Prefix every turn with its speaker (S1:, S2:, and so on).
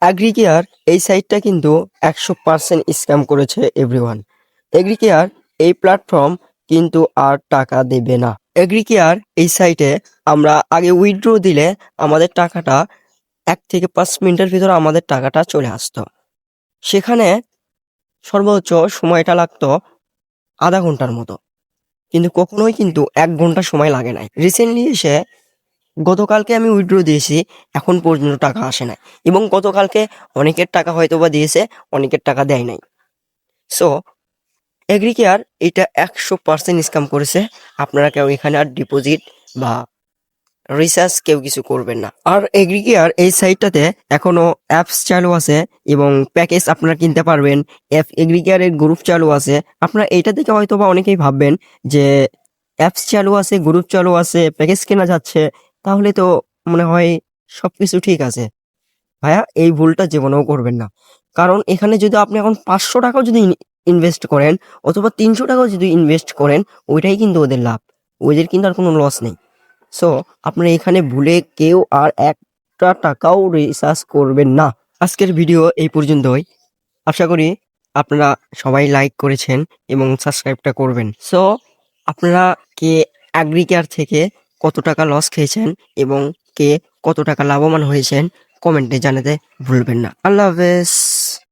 S1: অ্যাগ্রিকেয়ার এই সাইটটা কিন্তু 100% স্ক্যাম করেছে এভরিওয়ান। এগ্রিকেয়ার এই প্ল্যাটফর্ম কিন্তু আর টাকা দেবে না। এগ্রিকেয়ার এই সাইটে আমরা আগে উইথড্র দিলে আমাদের টাকাটা 1 থেকে 5 মিনিটের ভিতরে আমাদের টাকাটা চলে আসতো। সেখানে সর্বোচ্চ সময়টা লাগতো আধা ঘন্টার মতো, কিন্তু কখনোই কিন্তু 1 ঘন্টা সময় লাগে নাই। রিসেন্টলি এসে গতকালকে আমি উইথড্র দিয়েছি, এখন পর্যন্ত টাকা আসে নাই। এবং গতকালকে অনেকের টাকা হয়তো বা দিয়েছে, অনেকের টাকা দেয় নাই। সো এগ্রিকেয়ার এটা 100% স্ক্যাম করেছে। আপনারা কেউ এখানে আর ডিপোজিট বা রিসার্চ কেউ কিছু করবেন না। আর এগ্রিকেয়ার এই সাইটটাতে এখনো অ্যাপস চালু আছে এবং প্যাকেজ আপনারা কিনতে পারবেন। এগ্রিকেয়ারের গ্রুপ চালু আছে। আপনারা এইটা থেকে হয়তো বা অনেকেই ভাববেন যে অ্যাপস চালু আছে, গ্রুপ চালু আছে, প্যাকেজ কেনা যাচ্ছে, তাহলে তো মনে হয় সবকিছু ঠিক আছে। ভাইয়া, এই ভুলটা জীবনেও করবেন না। কারণ এখানে যদি আপনি এখন 500 টাকাও যদি ইনভেস্ট করেন অথবা 300 টাকাও যদি ইনভেস্ট করেন, ওইটাই কিন্তু ওদের লাভ। ওদের কিন্তু আর কোনো লস নেই। সো আপনারা এখানে ভুলে কেউ আর একটা টাকাও রিসার্চ করবেন না। আজকের ভিডিও এই পর্যন্তই। আশা করি আপনারা সবাই লাইক করেছেন এবং সাবস্ক্রাইবটা করবেন। সো আপনারা কে অ্যাগ্রিকেয়ার থেকে কত টাকা লস খেয়েছেন এবং কে কত টাকা লাভবান হয়েছেন কমেন্টে জানাতে ভুলবেন না। আল্লাহ হাফেজ।